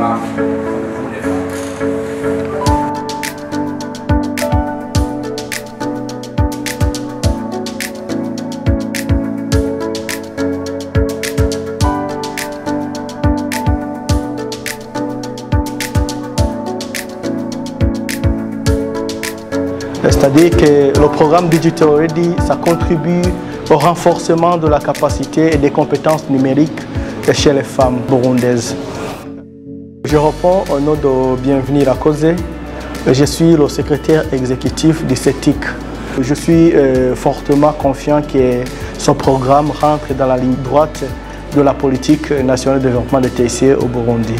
femmes, pour les femmes. C'est-à-dire que le programme Digital Ready, ça contribue au renforcement de la capacité et des compétences numériques chez les femmes burundaises. Je réponds au nom de Bienvenue à Causer. Je suis le secrétaire exécutif du CETIC. Je suis fortement confiant que ce programme rentre dans la ligne droite de la politique nationale de développement de TIC au Burundi.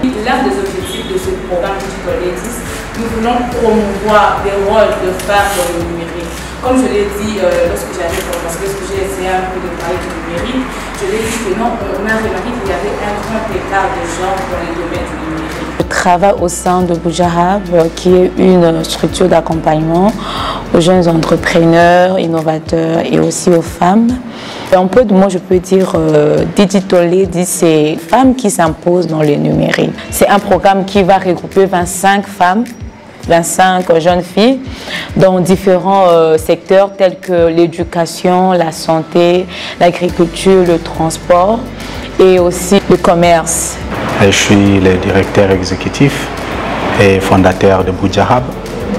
L'un des objectifs de ce programme Digital Ready, nous voulons promouvoir des rôles de femmes dans le numérique. Comme je l'ai dit lorsque j'avais commencé, lorsque j'ai essayé un peu de parler du numérique, je l'ai dit que non, on a remarqué qu'il y avait un grand écart de genre dans les domaines du numérique. Je travaille au sein de Bujahab, qui est une structure d'accompagnement aux jeunes entrepreneurs, innovateurs et aussi aux femmes. Et en peu de mots, je peux dire Digital Lady, c'est femmes qui s'imposent dans le numérique. C'est un programme qui va regrouper 25 femmes, 25 jeunes filles dans différents secteurs tels que l'éducation, la santé, l'agriculture, le transport et aussi le commerce. Je suis le directeur exécutif et fondateur de Bujahab.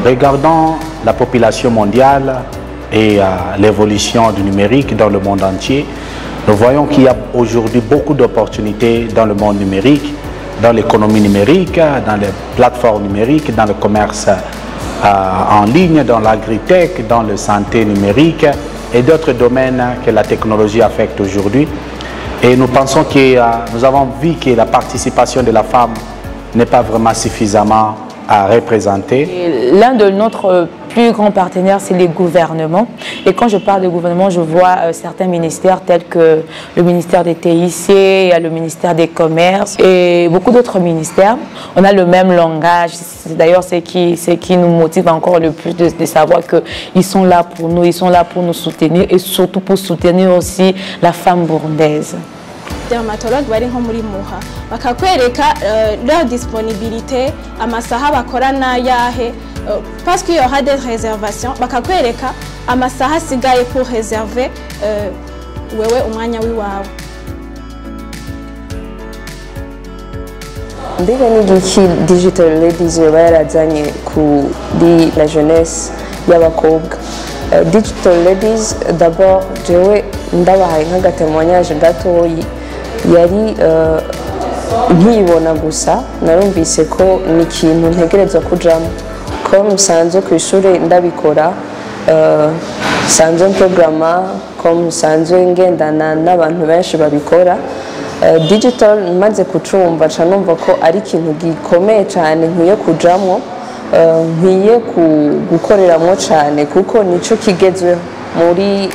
Regardant la population mondiale et l'évolution du numérique dans le monde entier, nous voyons qu'il y a aujourd'hui beaucoup d'opportunités dans le monde numérique, dans l'économie numérique, dans les plateformes numériques, dans le commerce en ligne, dans l'agritech, dans la santé numérique et d'autres domaines que la technologie affecte aujourd'hui. Et nous pensons que nous avons vu que la participation de la femme n'est pas vraiment suffisamment représentée. L'un de notre plus grands partenaires, c'est les gouvernements. Et quand je parle de gouvernement, je vois certains ministères tels que le ministère des TIC, le ministère des Commerces et beaucoup d'autres ministères. On a le même langage. C'est d'ailleurs ce qui nous motive encore le plus de savoir qu'ils sont là pour nous, ils sont là pour nous soutenir et surtout pour soutenir aussi la femme burundaise. Dermatologue bari nko muri muha bakakwereka leur disponibilité amasaha bakora nayahe parce qu'il y aura des réservations bakakwereka amasaha asigaye pour réserver wewe umwanya wiwawe. Mbega n'igiki Digital Ladies yoba yarazanye kuri la jeunesse y'abakobwa? Digital Ladies d'abord jewe ndabahaye nk'agatemonyage gatoyi yari nkibona gusa narumvise ko ni ikintu ntegerezwa kujamo ko musanzwe ku ishuri ndabikora sanzwe programa ko musanzwe ngendana n'abantu benshi babikora digital maze kucumva ca numva ko ari ikintu gikomeye cyane nkwiye kujamo nkwiye gukoreramo cyane kuko nico kigezweho muri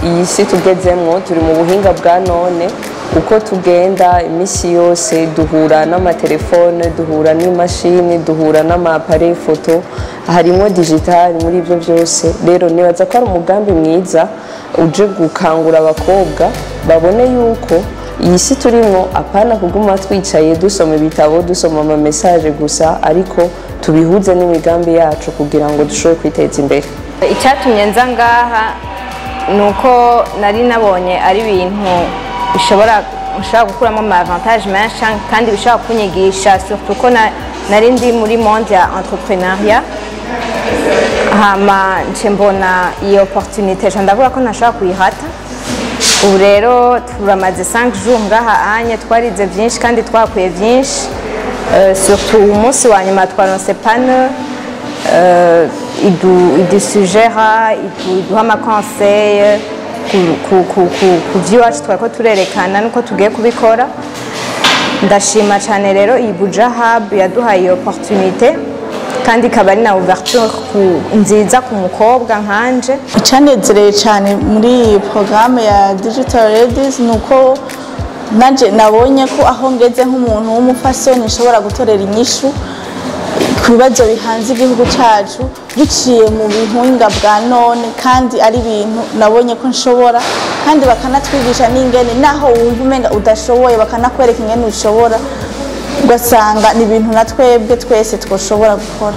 iyi si tugezemo. Turi mu buhinga bwa none uko tugenda imisi yose duhura n'amatelefone, duhura n'imashini, duhura n'amapare foto, harimo digital muri ibyo byose. Rero nibaza ko ari umugambi mwiza uje gukangura abakobwa babone yuko iyi si turimo apana kuguma twicaye dusoma ibitabo, dusoma ama message gusa, ariko tubihuze n'imigambi yacu kugira ngo dushobore kwiteza imbere. Icyatumye nza ngaha nuko nari nabonye ari ibintu bishobora gukuramo ama avantage menshi kandi bishobora kunyigisha, surtout ko nari ndi muri monde ya entrepreneuriat. Hama nce mbona iyo opportunité ndavuga ko ntashobora kuyihata. Ubu rero turamaze 5 jours ngaha anye, twarize byinshi kandi twakuye byinshi, surtout umunsi wa nyuma twaronse panel idusugera, iduha amakonseil ku by'iwacu twako turerekana nuko tugiye kubikora. Ndashima cyane rero iyi Bujahab yaduhaye iyo opportunité kandi ikaba ari na ouverture nziza ku mukobwa nkanje. Icyanezereye cyane muri iyi programme ya Digital Ladies nuko nanje nabonye ko aho ngeze nk'umuntu w'umufasoni nshobora gutorera inyishu ku bibazo bihanze igihugu cyacu duciye mu buhinga bwa none, kandi ari ibintu nabonye ko nshobora, kandi bakanatwigisha n'ingene naho wumva umenga udashoboye bakanakwereka ingene ushobora ugasanga ni ibintu na twebwe twese twoshobora gukora.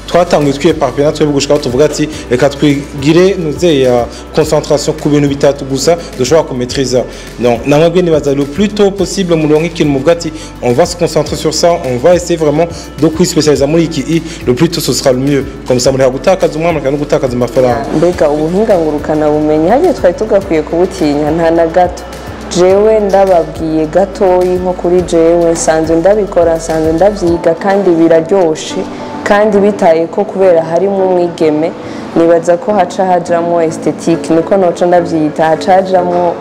Twatangiye twiyeparpena twebwe gushika tuvuga ati reka twigire nuzeya concentration ku bintu bitatu gusa dushobora kumaîtriser. Donc namwe nibaza le plus tôt possible mu longi kintu muvuga ati on va se concentrer sur ça, on va essayer vraiment de kwispécialiser muri iki, le plus tôt ce sera le mieux. Comme ça muri gutakaza umwanya kandi gutakaza amafaranga. Mbega ubuhinga ngurukana bumenyi hagiye twari tugakwiye kubutinya nta na gato. Jewe ndababwiye gatoyi nko kuri jewe nsanzwe ndabikora nsanzwe ndavyiga kandi biraryoshe kandi bitaye ko kubera harimo umwigeme nibaza ko haca hajamwo esthétique niko noco ndavyita haca hajamwo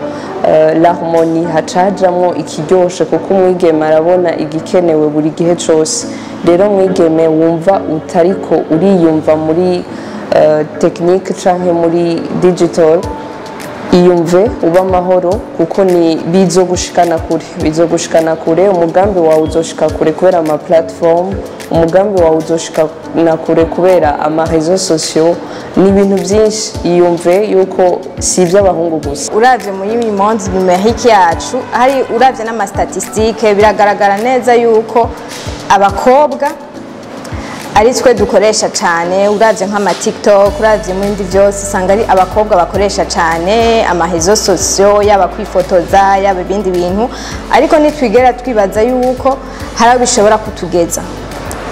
l'harmonie haca hajamwo ikiryoshe kuko umwigeme arabona igikenewe buri gihe cose. Rero mwigeme wumva utariko uriyumva muri technique canke muri digital iyumve uba amahoro kuko ni bizogushikana kure umugambi wawe uzoshika kure kubera ama platform umugambi wawe uzoshikana kure kubera ama réseaux sociaux ni ibintu byinshi iyumve yuko si iby'abahungu gusa. Uravye muri monde numérique yacu hari uravye n'ama statistique biragaragara neza yuko abakobwa ari twe dukoresha cyane uravye nk'ama TikTok uravye mu bindi byose usanga ari abakobwa bakoresha cyane ama réseaux sociaux yaba kwifotoza yaba ibindi bintu ariko nitwigera twibaza yuko hari bishobora kutugeza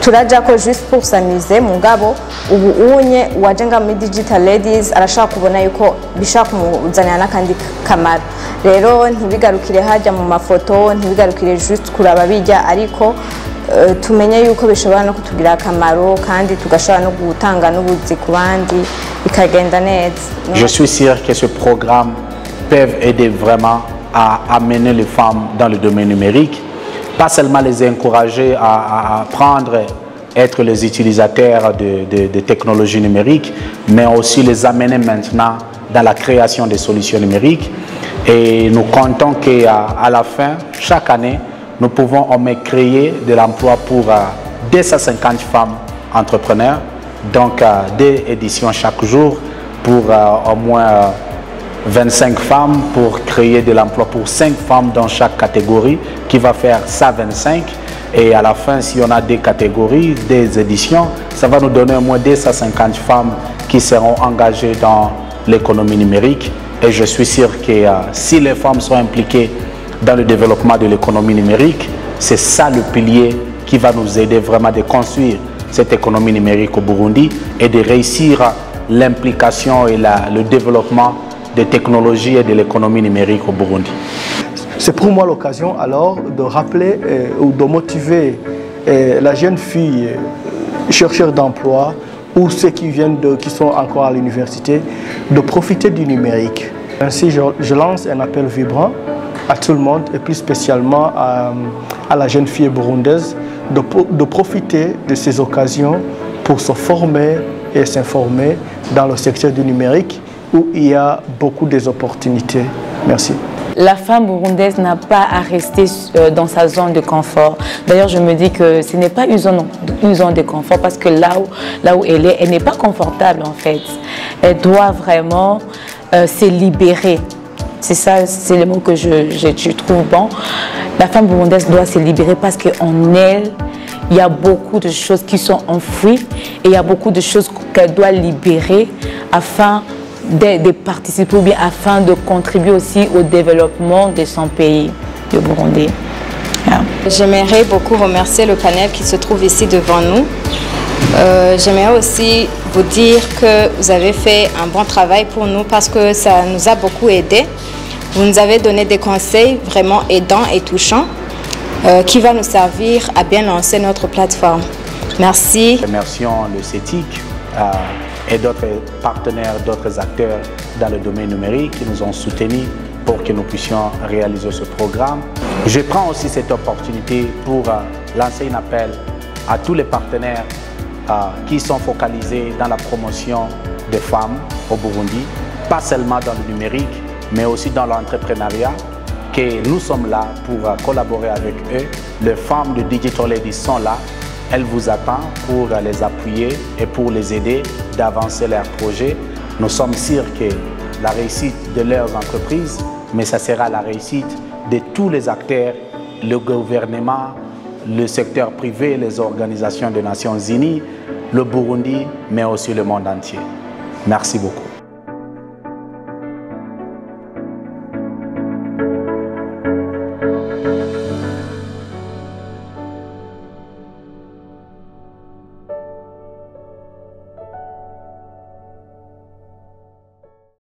turaja ko juste pour s'amuser mugabo ubu unye wajenga muri Digital Ladies arashaka kubona yuko bishaka kumuzanira nakandi kamaro. Rero ntibigarukire hajya mu mafoto ntibigarukire juste kuraba bijya ariko tumenye yuko bishobora no kutugira akamaro kandi tugashobora no gutanga n'ubuzi ku bandi bikagenda neza. Je suis sûr que ce programme peut aider vraiment à amener les femmes dans le domaine numérique, pas seulement les encourager à apprendre, être les utilisateurs de technologies numériques, mais aussi les amener maintenant dans la création des solutions numériques. Et nous comptons qu'à la fin, chaque année, nous pouvons créer de l'emploi pour 250 femmes entrepreneurs, donc 2 éditions chaque jour pour au moins 25 femmes, pour créer de l'emploi pour 5 femmes dans chaque catégorie, qui va faire ça 25. Et à la fin, si on a des catégories, des éditions, ça va nous donner au moins 250 femmes qui seront engagées dans l'économie numérique. Et je suis sûr que si les femmes sont impliquées dans le développement de l'économie numérique, c'est ça le pilier qui va nous aider vraiment de construire cette économie numérique au Burundi et de réussir l'implication et le développement des technologies et de l'économie numérique au Burundi. C'est pour moi l'occasion alors de rappeler ou de motiver la jeune fille chercheur d'emploi ou ceux qui sont encore à l'université de profiter du numérique. Ainsi, je lance un appel vibrant à tout le monde et plus spécialement à la jeune fille burundaise de profiter de ces occasions pour se former et s'informer dans le secteur du numérique où il y a beaucoup d'opportunités. Merci. La femme burundaise n'a pas à rester dans sa zone de confort. D'ailleurs, je me dis que ce n'est pas une zone de confort parce que là où elle n'est pas confortable en fait. Elle doit vraiment se libérer. C'est ça, c'est le mot que je trouve bon. La femme burundaise doit se libérer parce qu'en elle, il y a beaucoup de choses qui sont enfouies et il y a beaucoup de choses qu'elle doit libérer afin de participer ou bien afin de contribuer aussi au développement de son pays, le Burundi. Yeah. J'aimerais beaucoup remercier le panel qui se trouve ici devant nous. J'aimerais aussi vous dire que vous avez fait un bon travail pour nous parce que ça nous a beaucoup aidés. Vous nous avez donné des conseils vraiment aidants et touchants qui va nous servir à bien lancer notre plateforme. Merci. Remercions le CETIC et d'autres partenaires, d'autres acteurs dans le domaine numérique qui nous ont soutenus pour que nous puissions réaliser ce programme. Je prends aussi cette opportunité pour lancer un appel à tous les partenaires qui sont focalisés dans la promotion des femmes au Burundi, pas seulement dans le numérique, mais aussi dans l'entrepreneuriat, que nous sommes là pour collaborer avec eux. Les femmes de Digital Ladies sont là. Elles vous attendent pour les appuyer et pour les aider d'avancer leurs projets. Nous sommes sûrs que la réussite de leurs entreprises, mais ça sera la réussite de tous les acteurs, le gouvernement, le secteur privé, les organisations des Nations Unies, le Burundi, mais aussi le monde entier. Merci beaucoup.